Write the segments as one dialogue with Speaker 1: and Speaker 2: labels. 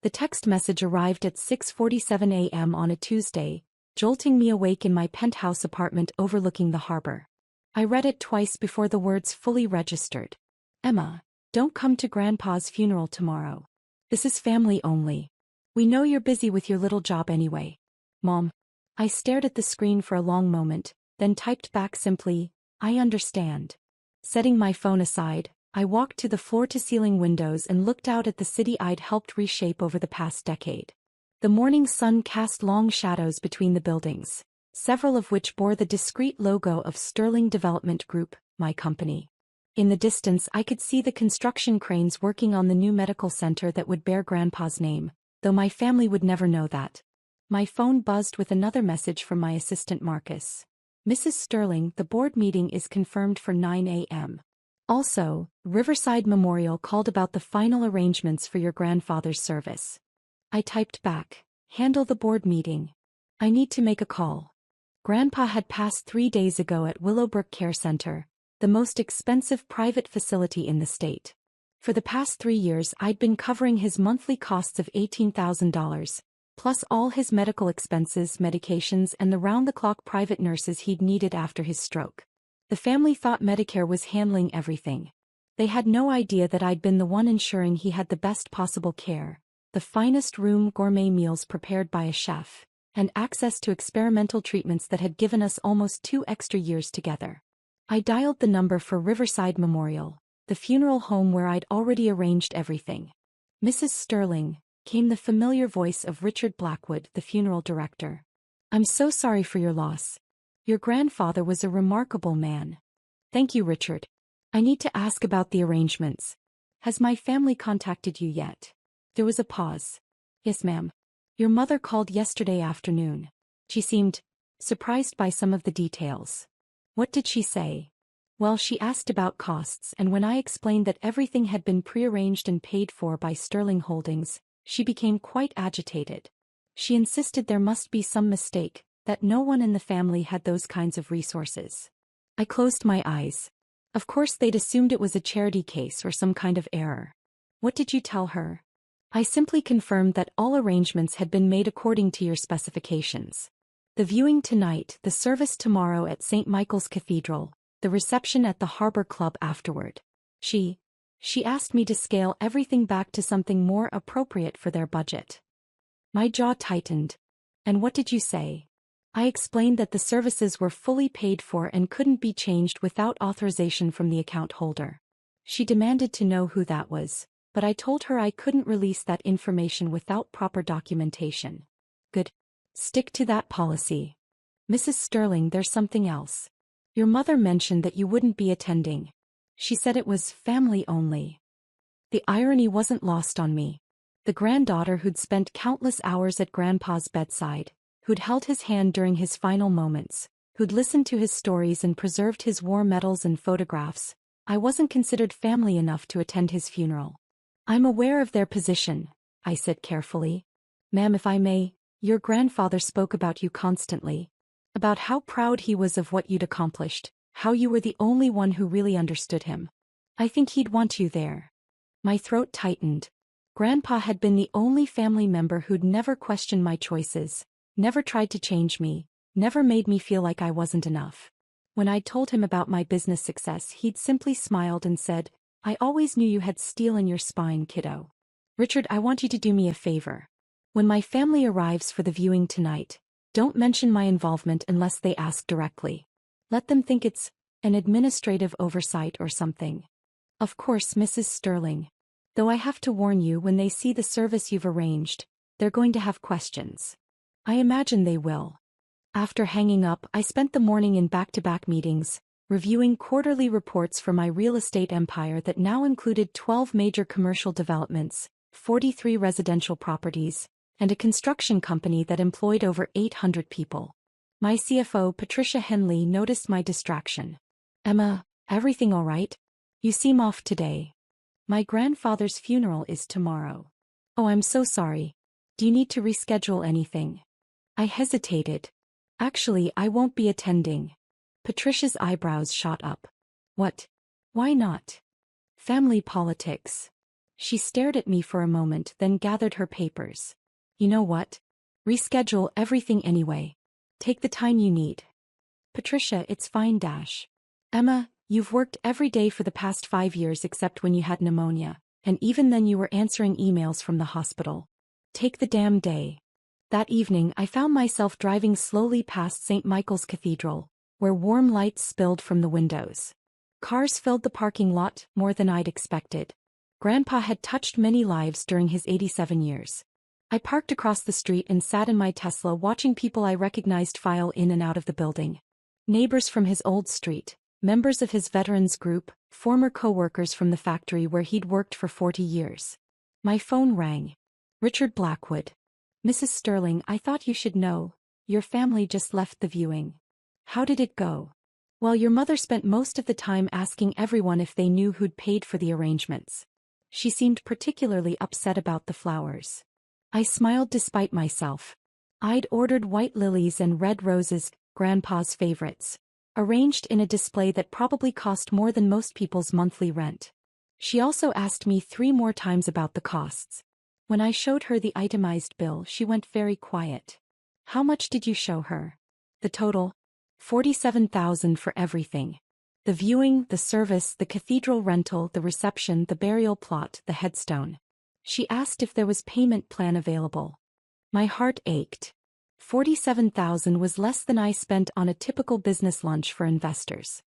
Speaker 1: The text message arrived at 6:47 a.m. on a Tuesday, jolting me awake in my penthouse apartment overlooking the harbor. I read it twice before the words fully registered. Emma, don't come to Grandpa's funeral tomorrow. This is family only. We know you're busy with your little job anyway. Mom. I stared at the screen for a long moment, then typed back simply, I understand. Setting my phone aside, I walked to the floor-to-ceiling windows and looked out at the city I'd helped reshape over the past decade. The morning sun cast long shadows between the buildings, several of which bore the discreet logo of Sterling Development Group, my company. In the distance I could see the construction cranes working on the new medical center that would bear Grandpa's name, though my family would never know that. My phone buzzed with another message from my assistant Marcus. Mrs. Sterling, the board meeting is confirmed for 9 a.m. Also, Riverside Memorial called about the final arrangements for your grandfather's service. I typed back, handle the board meeting. I need to make a call. Grandpa had passed 3 days ago at Willowbrook Care Center, the most expensive private facility in the state. For the past 3 years I'd been covering his monthly costs of $18,000, plus all his medical expenses, medications and the round-the-clock private nurses he'd needed after his stroke. The family thought Medicare was handling everything. They had no idea that I'd been the one ensuring he had the best possible care, the finest room gourmet meals prepared by a chef, and access to experimental treatments that had given us almost 2 extra years together. I dialed the number for Riverside Memorial, the funeral home where I'd already arranged everything. Mrs. Sterling, came the familiar voice of Richard Blackwood, the funeral director. I'm so sorry for your loss. Your grandfather was a remarkable man. Thank you, Richard. I need to ask about the arrangements. Has my family contacted you yet? There was a pause. Yes, ma'am. Your mother called yesterday afternoon. She seemed surprised by some of the details. What did she say? Well, she asked about costs, and when I explained that everything had been prearranged and paid for by Sterling Holdings, she became quite agitated. She insisted there must be some mistake, that no one in the family had those kinds of resources. I closed my eyes. Of course they'd assumed it was a charity case or some kind of error. What did you tell her? I simply confirmed that all arrangements had been made according to your specifications. The viewing tonight, the service tomorrow at St. Michael's Cathedral, the reception at the Harbor Club afterward. She asked me to scale everything back to something more appropriate for their budget. My jaw tightened. And what did you say? I explained that the services were fully paid for and couldn't be changed without authorization from the account holder. She demanded to know who that was, but I told her I couldn't release that information without proper documentation. Good. Stick to that policy. Mrs. Sterling, there's something else. Your mother mentioned that you wouldn't be attending. She said it was family only. The irony wasn't lost on me. The granddaughter who'd spent countless hours at Grandpa's bedside, who'd held his hand during his final moments, who'd listened to his stories and preserved his war medals and photographs, I wasn't considered family enough to attend his funeral. I'm aware of their position, I said carefully. Ma'am, if I may, your grandfather spoke about you constantly. About how proud he was of what you'd accomplished, how you were the only one who really understood him. I think he'd want you there. My throat tightened. Grandpa had been the only family member who'd never questioned my choices, never tried to change me, never made me feel like I wasn't enough. When I told him about my business success, he'd simply smiled and said, I always knew you had steel in your spine, kiddo. Richard, I want you to do me a favor. When my family arrives for the viewing tonight, don't mention my involvement unless they ask directly. Let them think it's an administrative oversight or something. Of course, Mrs. Sterling. Though I have to warn you, when they see the service you've arranged, they're going to have questions. I imagine they will. After hanging up, I spent the morning in back-to-back meetings, reviewing quarterly reports for my real estate empire that now included 12 major commercial developments, 43 residential properties, and a construction company that employed over 800 people. My CFO, Patricia Henley, noticed my distraction. Emma, everything all right? You seem off today. My grandfather's funeral is tomorrow. Oh, I'm so sorry. Do you need to reschedule anything? I hesitated. Actually, I won't be attending. Patricia's eyebrows shot up. What? Why not? Family politics. She stared at me for a moment, then gathered her papers. You know what? Reschedule everything anyway. Take the time you need. Patricia, it's fine. Emma, you've worked every day for the past 5 years except when you had pneumonia, and even then you were answering emails from the hospital. Take the damn day. That evening I found myself driving slowly past St. Michael's Cathedral, where warm lights spilled from the windows. Cars filled the parking lot, more than I'd expected. Grandpa had touched many lives during his 87 years. I parked across the street and sat in my Tesla watching people I recognized file in and out of the building. Neighbors from his old street, members of his veterans group, former co-workers from the factory where he'd worked for 40 years. My phone rang. Richard Blackwood. Mrs. Sterling, I thought you should know. Your family just left the viewing. How did it go? Well, your mother spent most of the time asking everyone if they knew who'd paid for the arrangements. She seemed particularly upset about the flowers. I smiled despite myself. I'd ordered white lilies and red roses, Grandpa's favorites, arranged in a display that probably cost more than most people's monthly rent. She also asked me 3 more times about the costs. When I showed her the itemized bill, she went very quiet. How much did you show her? The total? $47,000 for everything. The viewing, the service, the cathedral rental, the reception, the burial plot, the headstone. She asked if there was payment plan available. My heart ached. $47,000 was less than I spent on a typical business lunch for investors.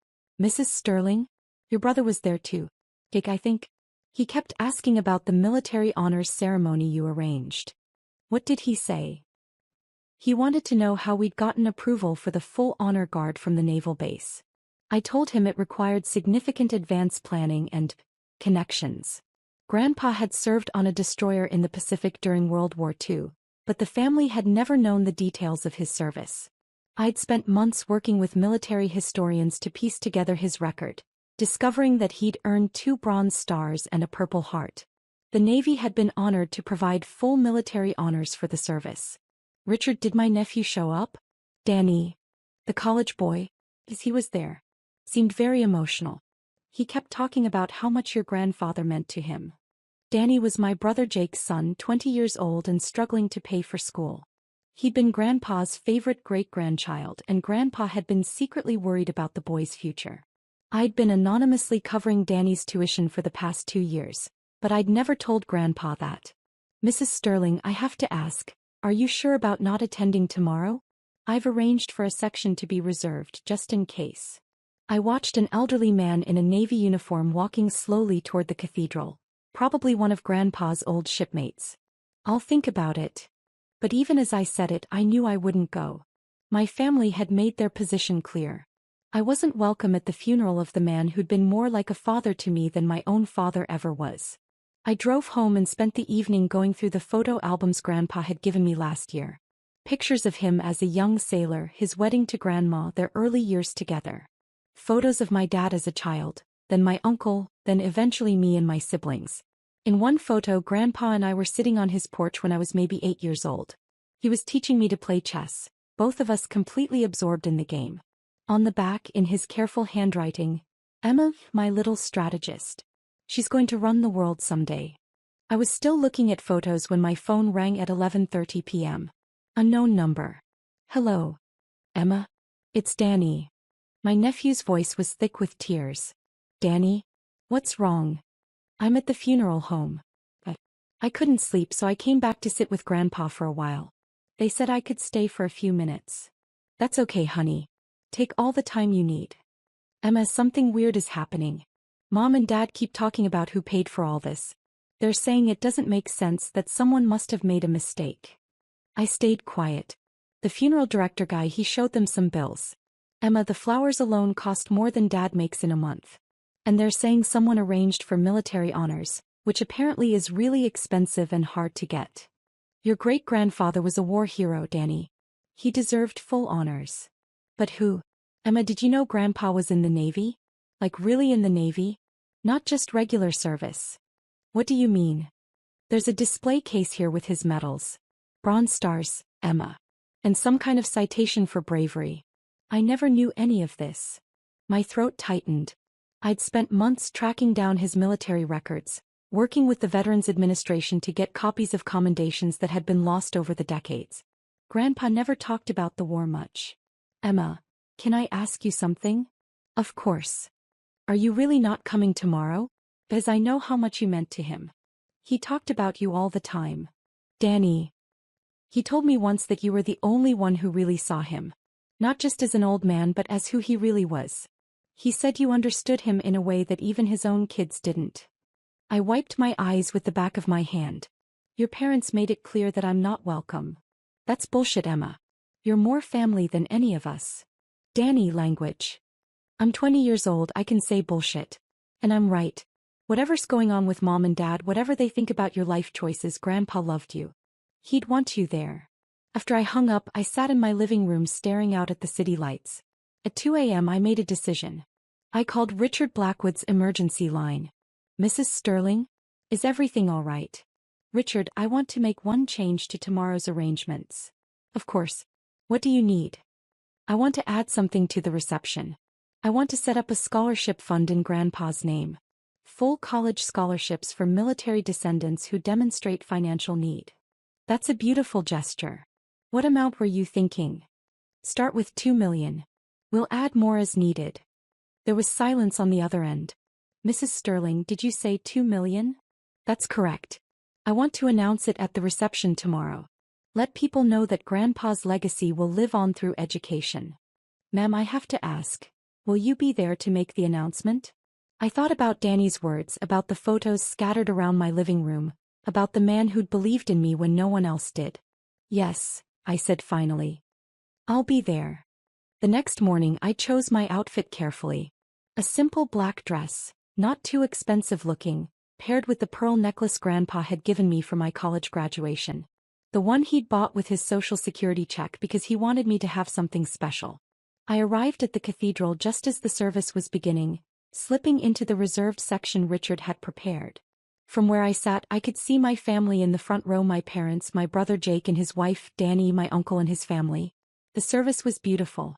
Speaker 1: Mrs. Sterling? Your brother was there too. I think. He kept asking about the military honors ceremony you arranged. What did he say? He wanted to know how we'd gotten approval for the full honor guard from the naval base. I told him it required significant advance planning and connections. Grandpa had served on a destroyer in the Pacific during World War II, but the family had never known the details of his service. I'd spent months working with military historians to piece together his record, discovering that he'd earned 2 Bronze Stars and a Purple Heart. The Navy had been honored to provide full military honors for the service. Richard, did my nephew show up? Danny, the college boy, he was there. Seemed very emotional. He kept talking about how much your grandfather meant to him. Danny was my brother Jake's son, 20 years old and struggling to pay for school. He'd been Grandpa's favorite great-grandchild, and Grandpa had been secretly worried about the boy's future. I'd been anonymously covering Danny's tuition for the past 2 years, but I'd never told Grandpa that. Mrs. Sterling, I have to ask, are you sure about not attending tomorrow? I've arranged for a section to be reserved just in case. I watched an elderly man in a Navy uniform walking slowly toward the cathedral, probably one of Grandpa's old shipmates. I'll think about it. But even as I said it, I knew I wouldn't go. My family had made their position clear. I wasn't welcome at the funeral of the man who'd been more like a father to me than my own father ever was. I drove home and spent the evening going through the photo albums Grandpa had given me last year. Pictures of him as a young sailor, his wedding to Grandma, their early years together. Photos of my dad as a child, then my uncle, then eventually me and my siblings. In one photo, Grandpa and I were sitting on his porch when I was maybe 8 years old. He was teaching me to play chess, both of us completely absorbed in the game. On the back, in his careful handwriting, Emma, my little strategist. She's going to run the world someday. I was still looking at photos when my phone rang at 11:30 p.m. Unknown number. Hello. Emma? It's Danny. My nephew's voice was thick with tears. Danny? What's wrong? I'm at the funeral home. I couldn't sleep, so I came back to sit with Grandpa for a while. They said I could stay for a few minutes. That's okay, honey. Take all the time you need. Emma, something weird is happening. Mom and Dad keep talking about who paid for all this. They're saying it doesn't make sense, that someone must have made a mistake. I stayed quiet. The funeral director guy, he showed them some bills. Emma, the flowers alone cost more than Dad makes in a month. And they're saying someone arranged for military honors, which apparently is really expensive and hard to get. Your great-grandfather was a war hero, Danny. He deserved full honors. But who? Emma, did you know Grandpa was in the Navy? Like really in the Navy? Not just regular service. What do you mean? There's a display case here with his medals. Bronze Stars, Emma. And some kind of citation for bravery. I never knew any of this. My throat tightened. I'd spent months tracking down his military records, working with the Veterans Administration to get copies of commendations that had been lost over the decades. Grandpa never talked about the war much. Emma, can I ask you something? Of course. Are you really not coming tomorrow? As I know how much you meant to him. He talked about you all the time. Danny. He told me once that you were the only one who really saw him. Not just as an old man but as who he really was. He said you understood him in a way that even his own kids didn't. I wiped my eyes with the back of my hand. Your parents made it clear that I'm not welcome. That's bullshit, Emma. You're more family than any of us. Danny language. I'm 20 years old, I can say bullshit. And I'm right. Whatever's going on with Mom and Dad, whatever they think about your life choices, Grandpa loved you. He'd want you there. After I hung up, I sat in my living room staring out at the city lights. At 2 a.m. I made a decision. I called Richard Blackwood's emergency line. Mrs. Sterling? Is everything all right? Richard, I want to make one change to tomorrow's arrangements. Of course. What do you need? I want to add something to the reception. I want to set up a scholarship fund in Grandpa's name. Full college scholarships for military descendants who demonstrate financial need. That's a beautiful gesture. What amount were you thinking? Start with $2 million. We'll add more as needed. There was silence on the other end. Mrs. Sterling, did you say $2 million? That's correct. I want to announce it at the reception tomorrow. Let people know that Grandpa's legacy will live on through education. Ma'am, I have to ask, will you be there to make the announcement? I thought about Danny's words, about the photos scattered around my living room, about the man who'd believed in me when no one else did. Yes, I said finally. I'll be there. The next morning I chose my outfit carefully. A simple black dress, not too expensive looking, paired with the pearl necklace Grandpa had given me for my college graduation. The one he'd bought with his Social Security check because he wanted me to have something special. I arrived at the cathedral just as the service was beginning, slipping into the reserved section Richard had prepared. From where I sat, I could see my family in the front row, my parents, my brother Jake and his wife, Danny, my uncle and his family. The service was beautiful.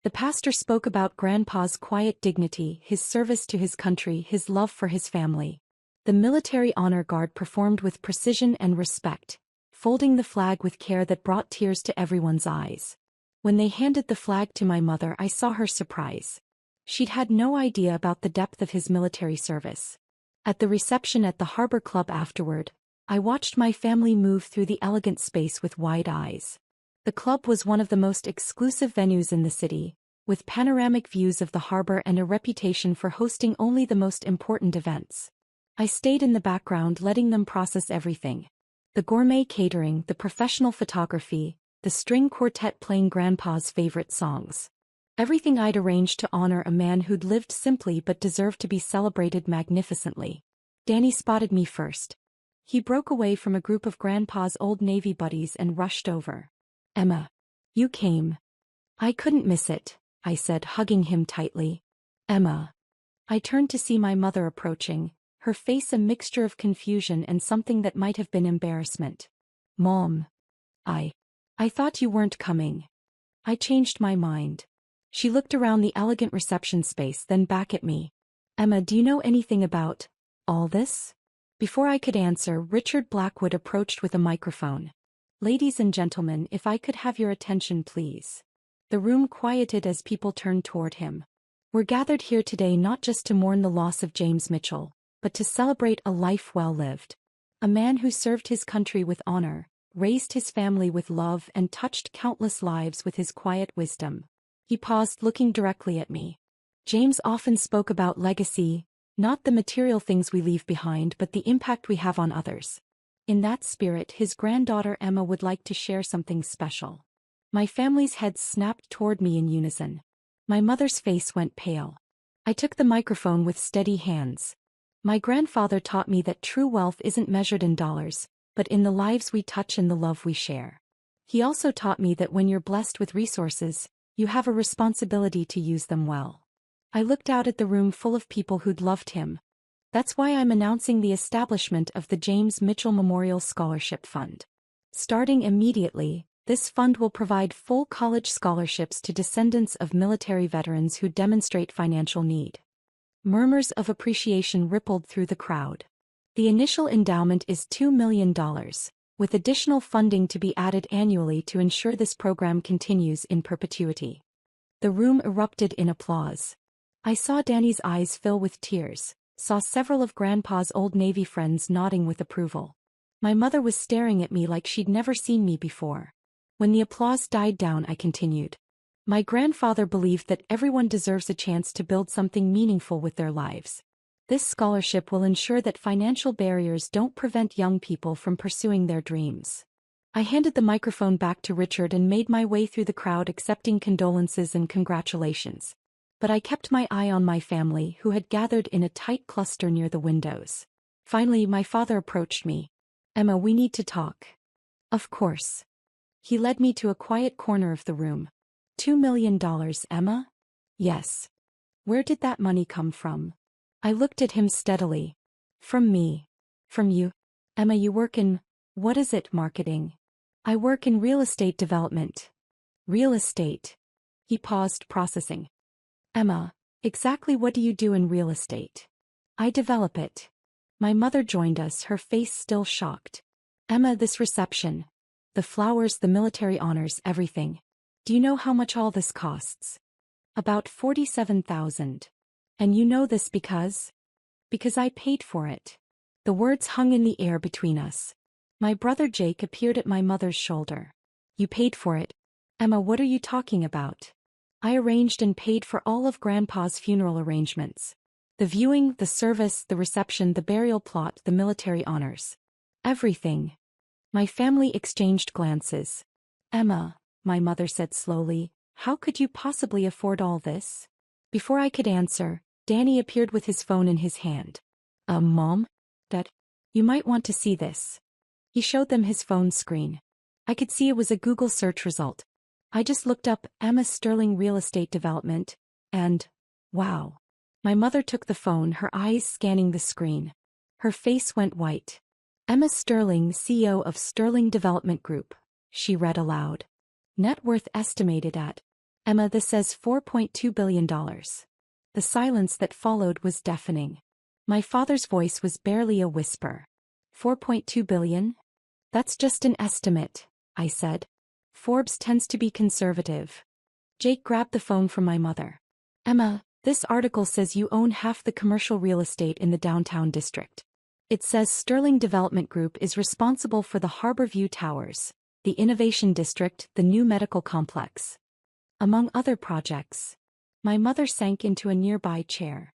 Speaker 1: The pastor spoke about Grandpa's quiet dignity, his service to his country, his love for his family. The military honor guard performed with precision and respect, folding the flag with care that brought tears to everyone's eyes. When they handed the flag to my mother, I saw her surprise. She'd had no idea about the depth of his military service. At the reception at the Harbor Club afterward, I watched my family move through the elegant space with wide eyes. The club was one of the most exclusive venues in the city, with panoramic views of the harbor and a reputation for hosting only the most important events. I stayed in the background letting them process everything. The gourmet catering, the professional photography, the string quartet playing Grandpa's favorite songs. Everything I'd arranged to honor a man who'd lived simply but deserved to be celebrated magnificently. Danny spotted me first. He broke away from a group of Grandpa's old Navy buddies and rushed over. Emma. You came. I couldn't miss it, I said, hugging him tightly. Emma. I turned to see my mother approaching, her face a mixture of confusion and something that might have been embarrassment. Mom. I thought you weren't coming. I changed my mind. She looked around the elegant reception space, then back at me. Emma, do you know anything about all this? Before I could answer, Richard Blackwood approached with a microphone. Ladies and gentlemen, if I could have your attention, please. The room quieted as people turned toward him. We're gathered here today not just to mourn the loss of James Mitchell, but to celebrate a life well lived. A man who served his country with honor, raised his family with love and touched countless lives with his quiet wisdom. He paused, looking directly at me. James often spoke about legacy, not the material things we leave behind but the impact we have on others. In that spirit, his granddaughter Emma would like to share something special. My family's heads snapped toward me in unison. My mother's face went pale. I took the microphone with steady hands. My grandfather taught me that true wealth isn't measured in dollars, but in the lives we touch and the love we share. He also taught me that when you're blessed with resources, you have a responsibility to use them well. I looked out at the room full of people who'd loved him. That's why I'm announcing the establishment of the James Mitchell Memorial Scholarship Fund. Starting immediately, this fund will provide full college scholarships to descendants of military veterans who demonstrate financial need. Murmurs of appreciation rippled through the crowd. The initial endowment is $2 million, with additional funding to be added annually to ensure this program continues in perpetuity. The room erupted in applause. I saw Danny's eyes fill with tears, saw several of Grandpa's old Navy friends nodding with approval. My mother was staring at me like she'd never seen me before. When the applause died down, I continued. My grandfather believed that everyone deserves a chance to build something meaningful with their lives. This scholarship will ensure that financial barriers don't prevent young people from pursuing their dreams. I handed the microphone back to Richard and made my way through the crowd accepting condolences and congratulations. But I kept my eye on my family, who had gathered in a tight cluster near the windows. Finally, my father approached me. Emma, we need to talk. Of course. He led me to a quiet corner of the room. $2 million, Emma? Yes. Where did that money come from? I looked at him steadily. From me. From you. Emma, you work in, what is it, marketing? I work in real estate development. Real estate. He paused, processing. Emma, exactly what do you do in real estate? I develop it. My mother joined us, her face still shocked. Emma, this reception. The flowers, the military honors, everything. Do you know how much all this costs? About $47,000. And you know this because? Because I paid for it. The words hung in the air between us. My brother Jake appeared at my mother's shoulder. You paid for it? Emma, what are you talking about? I arranged and paid for all of Grandpa's funeral arrangements. The viewing, the service, the reception, the burial plot, the military honors. Everything. My family exchanged glances. Emma, my mother said slowly, how could you possibly afford all this? Before I could answer, Danny appeared with his phone in his hand. Mom? Dad? You might want to see this. He showed them his phone screen. I could see it was a Google search result. I just looked up Emma Sterling Real Estate Development, and, wow. My mother took the phone, her eyes scanning the screen. Her face went white. Emma Sterling, CEO of Sterling Development Group, she read aloud. Net worth estimated at, Emma, this says $4.2 billion. The silence that followed was deafening. My father's voice was barely a whisper. 4.2 billion? That's just an estimate, I said. Forbes tends to be conservative. Jake grabbed the phone from my mother. Emma, this article says you own half the commercial real estate in the downtown district. It says Sterling Development Group is responsible for the Harborview Towers, the Innovation District, the new medical complex. Among other projects. My mother sank into a nearby chair.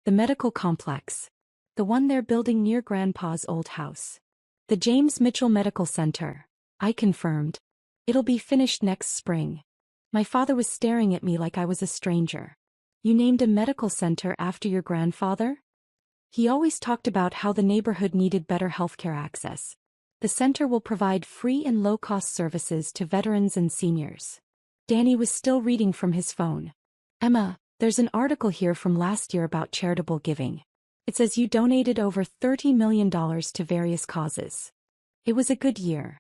Speaker 1: The medical complex. The one they're building near Grandpa's old house. The James Mitchell Medical Center, I confirmed. It'll be finished next spring. My father was staring at me like I was a stranger. You named a medical center after your grandfather? He always talked about how the neighborhood needed better healthcare access. The center will provide free and low-cost services to veterans and seniors. Danny was still reading from his phone. Emma, there's an article here from last year about charitable giving. It says you donated over $30 million to various causes. It was a good year.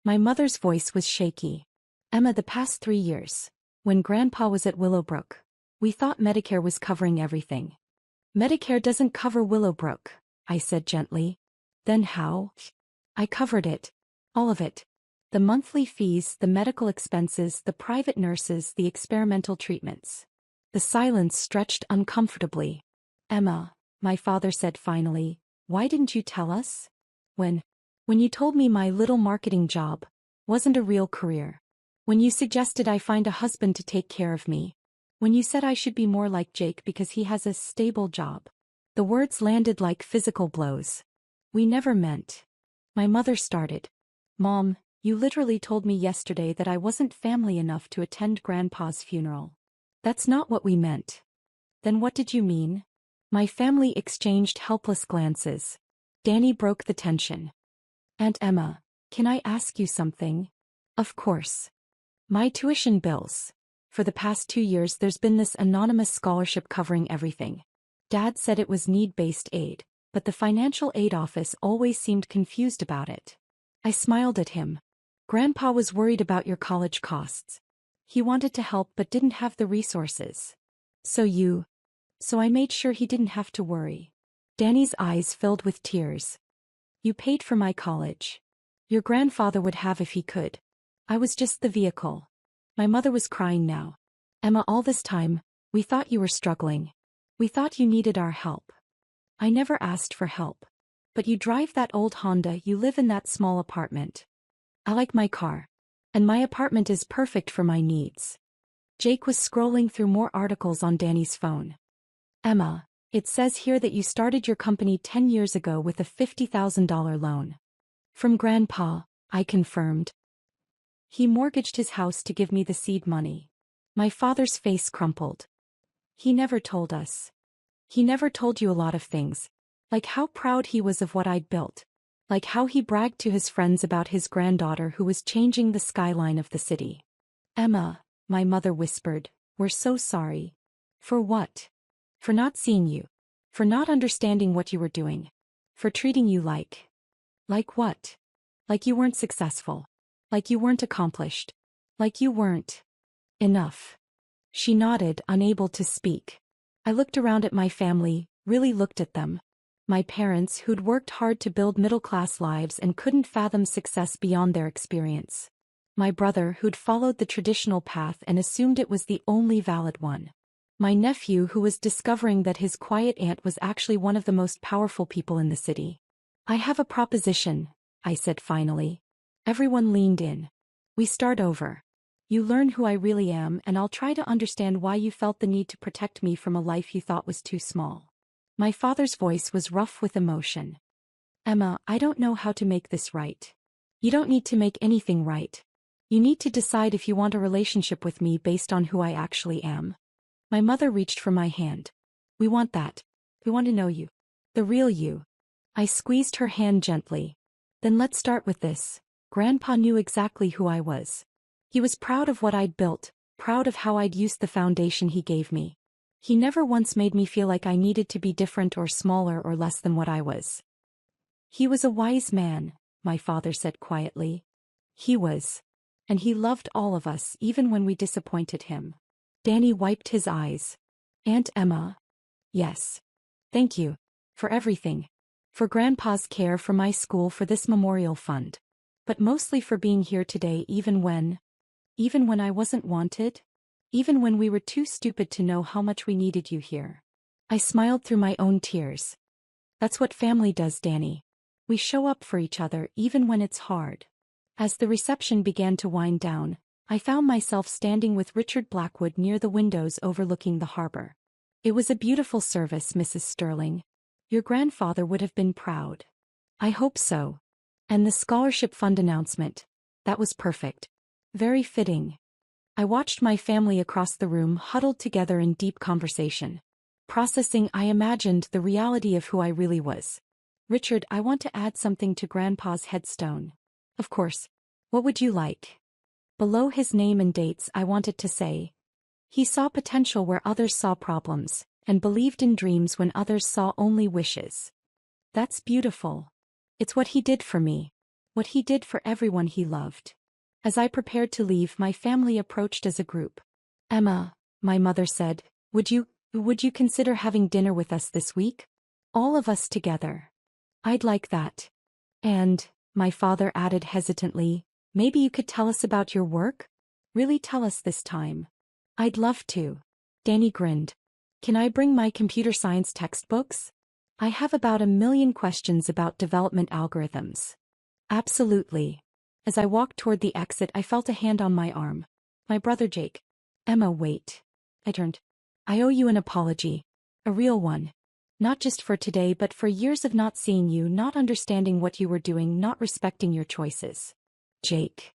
Speaker 1: My mother's voice was shaky. Emma, the past 3 years, when Grandpa was at Willowbrook, we thought Medicare was covering everything. Medicare doesn't cover Willowbrook, I said gently. Then how? I covered it. All of it. The monthly fees, the medical expenses, the private nurses, the experimental treatments. The silence stretched uncomfortably. Emma, my father said finally, why didn't you tell us? When you told me my little marketing job wasn't a real career. When you suggested I find a husband to take care of me. When you said I should be more like Jake because he has a stable job. The words landed like physical blows. We never meant. My mother started. Mom, you literally told me yesterday that I wasn't family enough to attend Grandpa's funeral. That's not what we meant. Then what did you mean? My family exchanged helpless glances. Danny broke the tension. Aunt Emma, can I ask you something? Of course. My tuition bills. For the past 2 years there's been this anonymous scholarship covering everything. Dad said it was need-based aid, but the financial aid office always seemed confused about it. I smiled at him. Grandpa was worried about your college costs. He wanted to help but didn't have the resources. So I made sure he didn't have to worry. Danny's eyes filled with tears. You paid for my college. Your grandfather would have if he could. I was just the vehicle. My mother was crying now. Emma, all this time, we thought you were struggling. We thought you needed our help. I never asked for help. But you drive that old Honda, you live in that small apartment. I like my car. And my apartment is perfect for my needs. Jake was scrolling through more articles on Danny's phone. Emma, it says here that you started your company 10 years ago with a $50,000 loan. From Grandpa, I confirmed. He mortgaged his house to give me the seed money. My father's face crumpled. He never told us. He never told you a lot of things. Like how proud he was of what I'd built. Like how he bragged to his friends about his granddaughter who was changing the skyline of the city. Emma, my mother whispered, we're so sorry. For what? For not seeing you. For not understanding what you were doing. For treating you like. Like what? Like you weren't successful. Like you weren't accomplished. Like you weren't. Enough. She nodded, unable to speak. I looked around at my family, really looked at them. My parents who'd worked hard to build middle-class lives and couldn't fathom success beyond their experience. My brother who'd followed the traditional path and assumed it was the only valid one. My nephew who was discovering that his quiet aunt was actually one of the most powerful people in the city. I have a proposition, I said finally. Everyone leaned in. We start over. You learn who I really am and I'll try to understand why you felt the need to protect me from a life you thought was too small. My father's voice was rough with emotion. Emma, I don't know how to make this right. You don't need to make anything right. You need to decide if you want a relationship with me based on who I actually am. My mother reached for my hand. We want that. We want to know you. The real you. I squeezed her hand gently. Then let's start with this. Grandpa knew exactly who I was. He was proud of what I'd built, proud of how I'd used the foundation he gave me. He never once made me feel like I needed to be different or smaller or less than what I was. He was a wise man, my father said quietly. He was. And he loved all of us even when we disappointed him. Danny wiped his eyes. Aunt Emma. Yes. Thank you. For everything. For Grandpa's care, for my school, for this memorial fund. But mostly for being here today even when I wasn't wanted. Even when we were too stupid to know how much we needed you here. I smiled through my own tears. That's what family does, Danny. We show up for each other even when it's hard. As the reception began to wind down, I found myself standing with Richard Blackwood near the windows overlooking the harbor. It was a beautiful service, Mrs. Sterling. Your grandfather would have been proud. I hope so. And the scholarship fund announcement. That was perfect. Very fitting. I watched my family across the room huddled together in deep conversation. Processing, I imagined the reality of who I really was. Richard, I want to add something to Grandpa's headstone. Of course. What would you like? Below his name and dates, I wanted to say. He saw potential where others saw problems, and believed in dreams when others saw only wishes. That's beautiful. It's what he did for me. What he did for everyone he loved. As I prepared to leave, my family approached as a group. Emma, my mother said, would you consider having dinner with us this week? All of us together. I'd like that. And, my father added hesitantly, maybe you could tell us about your work? Really tell us this time. I'd love to. Danny grinned. Can I bring my computer science textbooks? I have about 1,000,000 questions about development algorithms. Absolutely. As I walked toward the exit, I felt a hand on my arm. My brother Jake. Emma, wait. I turned. I owe you an apology. A real one. Not just for today but for years of not seeing you, not understanding what you were doing, not respecting your choices. Jake.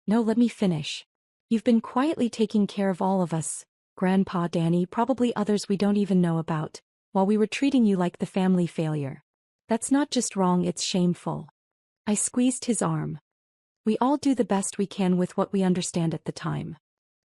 Speaker 1: No, let me finish. You've been quietly taking care of all of us, Grandpa, Danny, probably others we don't even know about, while we were treating you like the family failure. That's not just wrong, it's shameful. I squeezed his arm. We all do the best we can with what we understand at the time.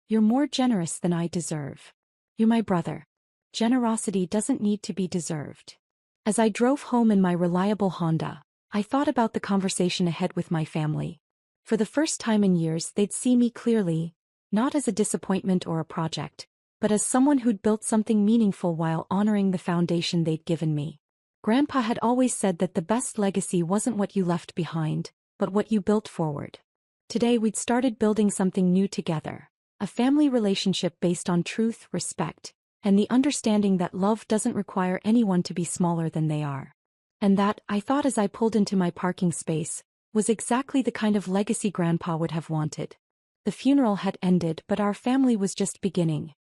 Speaker 1: You're more generous than I deserve. You're my brother. Generosity doesn't need to be deserved. As I drove home in my reliable Honda, I thought about the conversation ahead with my family. For the first time in years, they'd see me clearly, not as a disappointment or a project, but as someone who'd built something meaningful while honoring the foundation they'd given me. Grandpa had always said that the best legacy wasn't what you left behind, but what you built forward. Today we'd started building something new together. A family relationship based on truth, respect, and the understanding that love doesn't require anyone to be smaller than they are. And that, I thought as I pulled into my parking space, was exactly the kind of legacy Grandpa would have wanted. The funeral had ended, but our family was just beginning.